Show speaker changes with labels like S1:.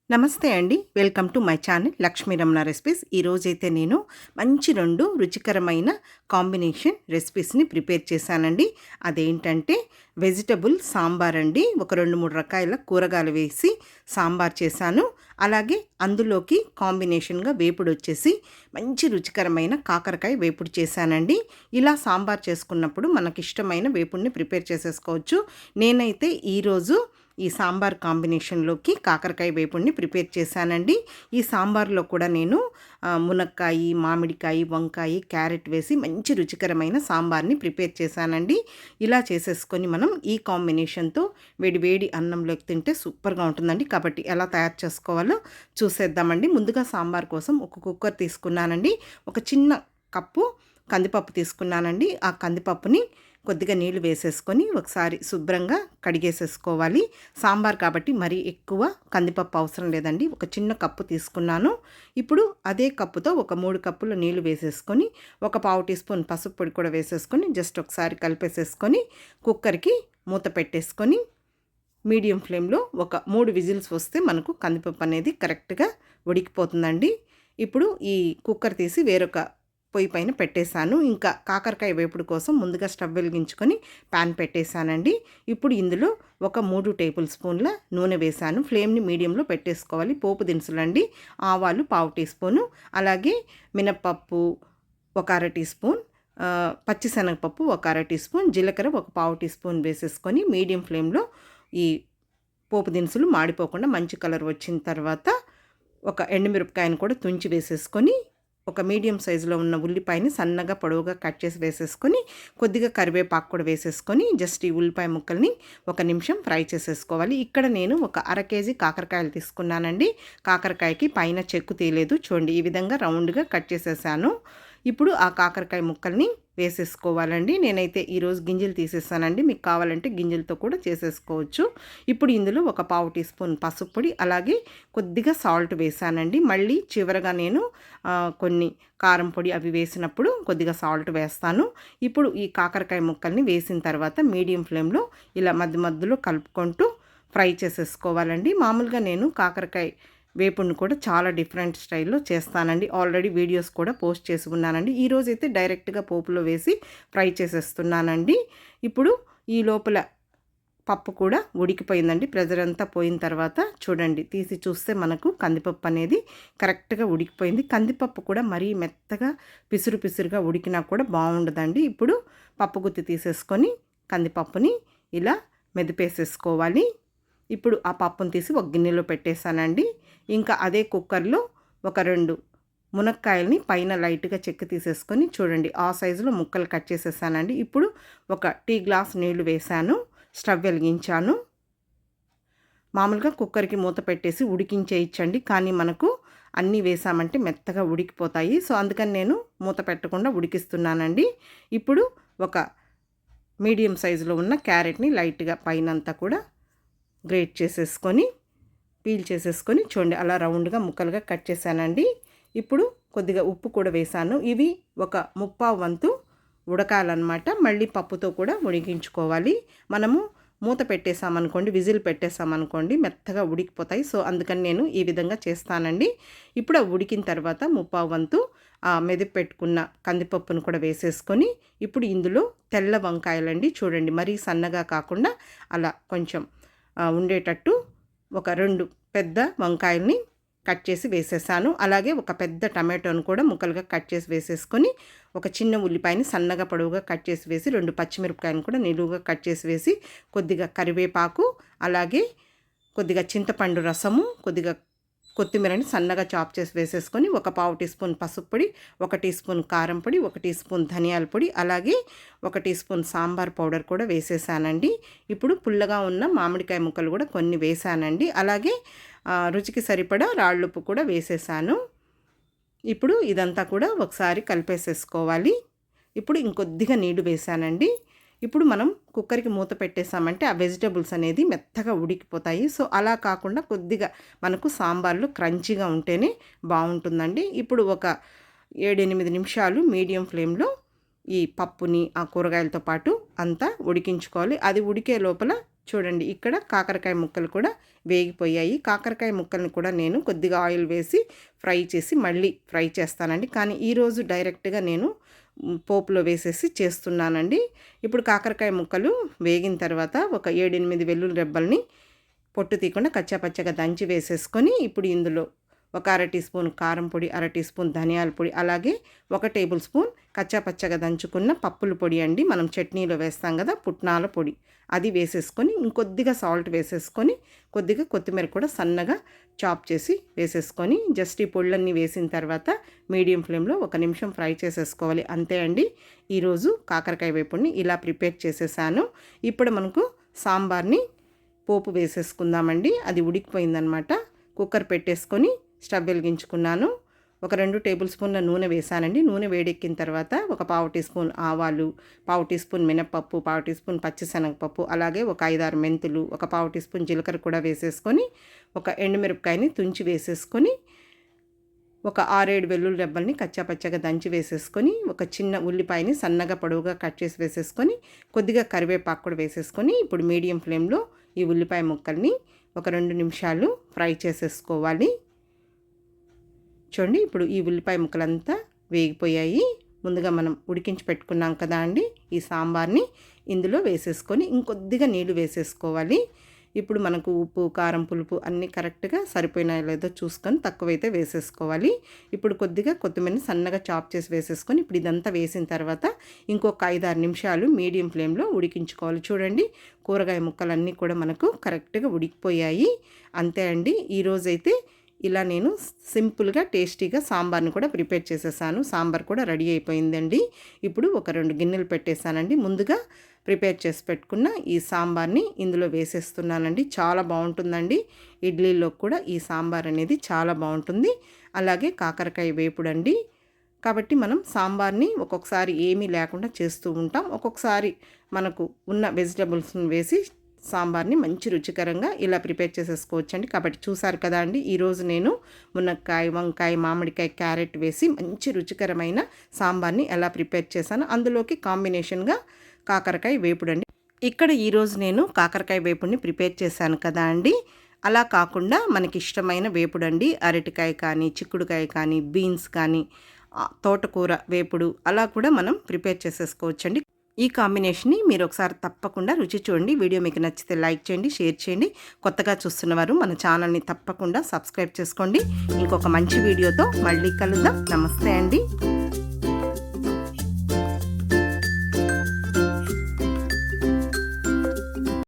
S1: నమస్తే అండి. Welcome to my channel Lakshmi Ramana recipes. ఈరోజైతే నేను మంచి 2 రుచికరమైన కాంబినేషన్ రెసిపీస్‌ని ప్రిపేర్ చేశానండి. అదేంటంటే వెజిటబుల్ సాంబార్ అండి. ఒక 2, 3 రకాల కూరగాయలు వేసి సాంబార్ చేశాను. అలాగే అందులోకి కాంబినేషన్‌గా వేపుడొచ్చేసి మంచి రుచికరమైన కాకరకాయ వేపుడు చేశానండి. ఇలా సాంబార్ చేసుకున్నప్పుడు మనకిష్టమైన వేపుడిని ప్రిపేర్ చేసేసుకోవచ్చు. నేనైతే ఈరోజు ఈ సాంబార్ కాంబినేషన్లోకి కాకరకాయ వేపుడిని ప్రిపేర్ చేశానండి. ఈ సాంబార్లో కూడా నేను మునక్కాయ, మామిడికాయ, వంకాయ, క్యారెట్ వేసి మంచి రుచికరమైన సాంబార్ని ప్రిపేర్ చేశానండి. ఇలా చేసేసుకొని మనం ఈ కాంబినేషన్తో వేడి వేడి అన్నంలోకి తింటే సూపర్గా ఉంటుందండి. కాబట్టి ఎలా తయారు చేసుకోవాలో చూసేద్దామండి. ముందుగా సాంబార్ కోసం ఒక కుక్కర్ తీసుకున్నానండి. ఒక చిన్న కప్పు కందిపప్పు తీసుకున్నానండి. ఆ కందిపప్పుని కొద్దిగా నీళ్లు వేసేసుకొని ఒకసారి శుభ్రంగా కడిగేసేసుకోవాలి. సాంబార్ కాబట్టి మరీ ఎక్కువ కందిపప్పు అవసరం లేదండి. ఒక చిన్న కప్పు తీసుకున్నాను. ఇప్పుడు అదే కప్పుతో ఒక 3 కప్పుల నీళ్లు వేసేసుకొని ఒక పావు టీ స్పూన్ పసుపు పొడి కూడా వేసేసుకొని జస్ట్ ఒకసారి కలిపేసేసుకొని కుక్కర్కి మూత పెట్టేసుకొని మీడియం ఫ్లేమ్లో ఒక 3 విజిల్స్ వస్తే మనకు కందిపప్పు అనేది కరెక్ట్గా ఉడికిపోతుందండి. ఇప్పుడు ఈ కుక్కర్ తీసి వేరొక పొయ్యి పైన పెట్టేశాను. ఇంకా కాకరకాయ వేపుడు కోసం ముందుగా స్టవ్ వెలిగించుకొని ప్యాన్ పెట్టేశానండి. ఇప్పుడు ఇందులో ఒక 3 టేబుల్ స్పూన్ల నూనె వేశాను. ఫ్లేమ్ని మీడియంలో పెట్టేసుకోవాలి. పోపు దినుసులండి, ఆవాలు పావు టీ స్పూను, అలాగే మినప్పప్పు ఒక అర టీ స్పూన్, పచ్చిశనగపప్పు ఒక అర టీ స్పూన్, జీలకర్ర ఒక పావు టీ స్పూన్ వేసేసుకొని మీడియం ఫ్లేమ్లో ఈ పోపు దినుసులు మాడిపోకుండా మంచి కలర్ వచ్చిన తర్వాత ఒక ఎండుమిరపకాయను కూడా తుంచి వేసేసుకొని ఒక మీడియం సైజులో ఉన్న ఉల్లిపాయని సన్నగా పొడవుగా కట్ చేసి వేసేసుకొని కొద్దిగా కరివేపాకు కూడా వేసేసుకొని జస్ట్ ఈ ఉల్లిపాయ ముక్కల్ని 1 నిమిషం ఫ్రై చేసేసుకోవాలి. ఇక్కడ నేను ఒక అర కేజీ కాకరకాయలు తీసుకున్నానండి. కాకరకాయకి పైన చెక్కు తీయలేదు. చూడండి, ఈ విధంగా రౌండ్గా కట్ చేసేసాను. ఇప్పుడు ఆ కాకరకాయ ముక్కల్ని వేసేసుకోవాలండి. నేనైతే ఈరోజు గింజలు తీసేసానండి. మీకు కావాలంటే గింజలతో కూడా చేసేసుకోవచ్చు. ఇప్పుడు ఇందులో ఒక పావు టీ స్పూన్ పసుపు పొడి, అలాగే కొద్దిగా సాల్ట్ వేసానండి. మళ్ళీ చివరగా నేను కొన్ని కారం పొడి అవి వేసినప్పుడు కొద్దిగా సాల్ట్ వేస్తాను. ఇప్పుడు ఈ కాకరకాయ ముక్కల్ని వేసిన తర్వాత మీడియం ఫ్లేమ్లో ఇలా మధ్య మధ్యలో కలుపుకుంటూ ఫ్రై చేసేసుకోవాలండి. మామూలుగా నేను కాకరకాయ వేపుడిని కూడా చాలా డిఫరెంట్ స్టైల్లో చేస్తానండి. ఆల్రెడీ వీడియోస్ కూడా పోస్ట్ చేసి ఉన్నానండి. ఈరోజైతే డైరెక్ట్గా పోపులో వేసి ఫ్రై చేసేస్తున్నానండి. ఇప్పుడు ఈ లోపల పప్పు కూడా ఉడికిపోయిందండి. ప్రెజర్ అంతా పోయిన తర్వాత చూడండి, తీసి చూస్తే మనకు కందిపప్పు అనేది కరెక్ట్గా ఉడికిపోయింది. కందిపప్పు కూడా మరీ మెత్తగా పిసురు పిసురుగా ఉడికినా కూడా బాగుండదండి. ఇప్పుడు పప్పు గుత్తి తీసేసుకొని కందిపప్పుని ఇలా మెదిపేసేసుకోవాలి. ఇప్పుడు ఆ పప్పును తీసి ఒక గిన్నెలో పెట్టేశానండి. ఇంకా అదే కుక్కర్లో ఒక 2 మునక్కాయల్ని పైన లైట్గా చెక్కు తీసేసుకొని చూడండి ఆ సైజులో ముక్కలు కట్ చేసేసానండి. ఇప్పుడు ఒక టీ గ్లాస్ నీళ్లు వేశాను. స్టవ్ వెలిగించాను. మామూలుగా కుక్కర్కి మూత పెట్టేసి ఉడికించేయచ్చండి, కానీ మనకు అన్నీ వేసామంటే మెత్తగా ఉడికిపోతాయి. సో అందుకని నేను మూత పెట్టకుండా ఉడికిస్తున్నానండి. ఇప్పుడు ఒక మీడియం సైజులో ఉన్న క్యారెట్ని లైట్గా పైనంతా కూడా గ్రేట్ చేసేసుకొని పీల్ చేసేసుకొని చూడండి అలా రౌండ్గా ముక్కలుగా కట్ చేశానండి. ఇప్పుడు కొద్దిగా ఉప్పు కూడా వేశాను. ఇవి ఒక 1/4 వంతు ఉడకాలన్నమాట. మళ్ళీ పప్పుతో కూడా ఉడికించుకోవాలి. మనము మూత పెట్టేసామనుకోండి, విజిల్ పెట్టేసామనుకోండి మెత్తగా ఉడికిపోతాయి. సో అందుకని నేను ఈ విధంగా చేస్తానండి. ఇప్పుడు ఉడికిన తర్వాత 1/4 వంతు మెదిపి పెట్టుకున్న కందిపప్పును కూడా వేసేసుకొని ఇప్పుడు ఇందులో తెల్ల వంకాయలండి, చూడండి మరీ సన్నగా కాకుండా అలా కొంచెం ఉండేటట్టు ఒక 2 పెద్ద వంకాయల్ని కట్ చేసి వేసేసాను. అలాగే ఒక పెద్ద టమాటోను కూడా ముక్కలుగా కట్ చేసి వేసేసుకొని ఒక చిన్న ఉల్లిపాయని సన్నగా పొడవుగా కట్ చేసి వేసి 2 పచ్చిమిరపకాయలను కూడా నిలువుగా కట్ చేసి వేసి కొద్దిగా కరివేపాకు, అలాగే కొద్దిగా చింతపండు రసము, కొద్దిగా కొత్తిమీరని సన్నగా చాప్ చేసి వేసేసుకొని ఒక పావు టీ స్పూన్ పసుపు పొడి, 1 టీ స్పూన్ కారం పొడి, 1 టీ స్పూన్ ధనియాల పొడి, అలాగే 1 టీ స్పూన్ సాంబార్ పౌడర్ కూడా వేసేసానండి. ఇప్పుడు పుల్లగా ఉన్న మామిడికాయ ముక్కలు కూడా కొన్ని వేసానండి. అలాగే రుచికి సరిపడా రాళ్ళుప్పు కూడా వేసేసాను. ఇప్పుడు ఇదంతా కూడా ఒకసారి కలిపేసేసుకోవాలి. ఇప్పుడు ఇంకొద్దిగా నీళ్లు వేసానండి. ఇప్పుడు మనం కుక్కర్కి మూత పెట్టేసామంటే ఆ వెజిటబుల్స్ అనేది మెత్తగా ఉడికిపోతాయి. సో అలా కాకుండా కొద్దిగా మనకు సాంబార్లో క్రంచీగా ఉంటేనే బాగుంటుందండి. ఇప్పుడు ఒక 7-8 నిమిషాలు మీడియం ఫ్లేమ్లో ఈ పప్పుని ఆ కూరగాయలతో పాటు అంతా ఉడికించుకోవాలి. అది ఉడికే లోపల చూడండి ఇక్కడ కాకరకాయ ముక్కలు కూడా వేగిపోయాయి. కాకరకాయ ముక్కల్ని కూడా నేను కొద్దిగా ఆయిల్ వేసి ఫ్రై చేసి మళ్ళీ ఫ్రై చేస్తానండి. కానీ ఈరోజు డైరెక్ట్గా నేను పోపులో వేసేసి చేస్తున్నానండి. ఇప్పుడు కాకరకాయ ముక్కలు వేగిన తర్వాత ఒక 7-8 వెల్లుల్లి రెబ్బల్ని పొట్టు తీయకుండా కచ్చాపచ్చగా దంచి వేసేసుకొని ఇప్పుడు ఇందులో ఒక అర టీ స్పూన్ కారం పొడి, అర టీ స్పూన్ ధనియాల పొడి, అలాగే 1 టేబుల్ స్పూన్ కచ్చాపచ్చగా దంచుకున్న పప్పుల పొడి అండి. మనం చట్నీలో వేస్తాం కదా పుట్నాల పొడి, అది వేసేసుకొని ఇంకొద్దిగా సాల్ట్ వేసేసుకొని కొద్దిగా కొత్తిమీర కూడా సన్నగా చాప్ చేసి వేసేసుకొని జస్ట్ ఈ పొళ్ళన్నీ వేసిన తర్వాత మీడియం ఫ్లేమ్లో 1 నిమిషం ఫ్రై చేసేసుకోవాలి. అంతే అండి. ఈరోజు కాకరకాయ వేపుడిని ఇలా ప్రిపేర్ చేసేసాను. ఇప్పుడు మనకు సాంబార్ని పోపు వేసేసుకుందామండి. అది ఉడికిపోయిందనమాట. కుక్కర్ పెట్టేసుకొని స్టవ్ వెలిగించుకున్నాను. ఒక 2 టేబుల్ స్పూన్ల నూనె వేసానండి. నూనె వేడెక్కిన తర్వాత ఒక పావు టీ స్పూన్ ఆవాలు, పావు టీ స్పూన్ మినప్పప్పు, పావు టీ స్పూన్ పచ్చిశనగపప్పు, అలాగే ఒక 5-6 మెంతులు, ఒక పావు టీ స్పూన్ జీలకర్ర కూడా వేసేసుకొని ఒక ఎండుమిరపకాయని తుంచి వేసేసుకొని ఒక 6-7 వెల్లుల్లి రెబ్బల్ని కచ్చాపచ్చగా దంచి వేసేసుకొని ఒక చిన్న ఉల్లిపాయని సన్నగా పొడవుగా కట్ చేసి వేసేసుకొని కొద్దిగా కరివేపాకు కూడా వేసేసుకొని ఇప్పుడు మీడియం ఫ్లేమ్లో ఈ ఉల్లిపాయ ముక్కల్ని ఒక 2 నిమిషాలు ఫ్రై చేసేసుకోవాలి. చూడండి ఇప్పుడు ఈ ఉల్లిపాయ ముక్కలంతా వేగిపోయాయి. ముందుగా మనం ఉడికించి పెట్టుకున్నాం కదా అండి, ఈ సాంబార్ని ఇందులో వేసేసుకొని ఇంకొద్దిగా నీళ్లు వేసేసుకోవాలి. ఇప్పుడు మనకు ఉప్పు, కారం, పులుపు అన్నీ కరెక్ట్గా సరిపోయినాయో లేదో చూసుకొని తక్కువైతే వేసేసుకోవాలి. ఇప్పుడు కొద్దిగా కొత్తిమీరని సన్నగా చాప్ చేసి వేసేసుకొని ఇప్పుడు ఇదంతా వేసిన తర్వాత ఇంకొక 5-6 నిమిషాలు మీడియం ఫ్లేమ్లో ఉడికించుకోవాలి. చూడండి కూరగాయ ముక్కలన్నీ కూడా మనకు కరెక్ట్గా ఉడికిపోయాయి. అంతే అండి. ఈరోజైతే ఇలా నేను సింపుల్గా టేస్టీగా సాంబార్ని కూడా ప్రిపేర్ చేసేసాను. సాంబార్ కూడా రెడీ అయిపోయిందండి. ఇప్పుడు ఒక 2 గిన్నెలు పెట్టేశానండి. ముందుగా ప్రిపేర్ చేసి పెట్టుకున్న ఈ సాంబార్ని ఇందులో వేసేస్తున్నానండి. చాలా బాగుంటుందండి. ఇడ్లీలో కూడా ఈ సాంబార్ అనేది చాలా బాగుంటుంది. అలాగే కాకరకాయ వేపుడండి. కాబట్టి మనం సాంబార్ని ఒక్కొక్కసారి ఏమీ లేకుండా చేస్తూ ఉంటాం. ఒక్కొక్కసారి మనకు ఉన్న వెజిటబుల్స్ని వేసి సాంబార్ని మంచి రుచికరంగా ఇలా ప్రిపేర్ చేసేసుకోవచ్చండి. కాబట్టి చూసారు కదా అండి, ఈరోజు నేను మునక్కాయ, వంకాయ, మామిడికాయ, క్యారెట్ వేసి మంచి రుచికరమైన సాంబార్ని ఎలా ప్రిపేర్ చేశాను. అందులోకి కాంబినేషన్గా కాకరకాయ వేపుడండి. ఇక్కడ ఈరోజు నేను కాకరకాయ వేపుడిని ప్రిపేర్ చేశాను కదా అండి. అలా కాకుండా మనకి ఇష్టమైన వేపుడండి, అరటికాయ కానీ, చిక్కుడుకాయ కానీ, బీన్స్ కానీ, తోటకూర వేపుడు అలా కూడా మనం ప్రిపేర్ చేసేసుకోవచ్చండి. ఈ కాంబినేషన్ని మీరు ఒకసారి తప్పకుండా రుచి చూడండి. వీడియో మీకు నచ్చితే లైక్ చేయండి, షేర్ చేయండి. కొత్తగా చూస్తున్నవారు మన ఛానల్ని తప్పకుండా సబ్స్క్రైబ్ చేసుకోండి. ఇంకొక మంచి వీడియోతో మళ్ళీ కలుద్దాం. నమస్తే అండి.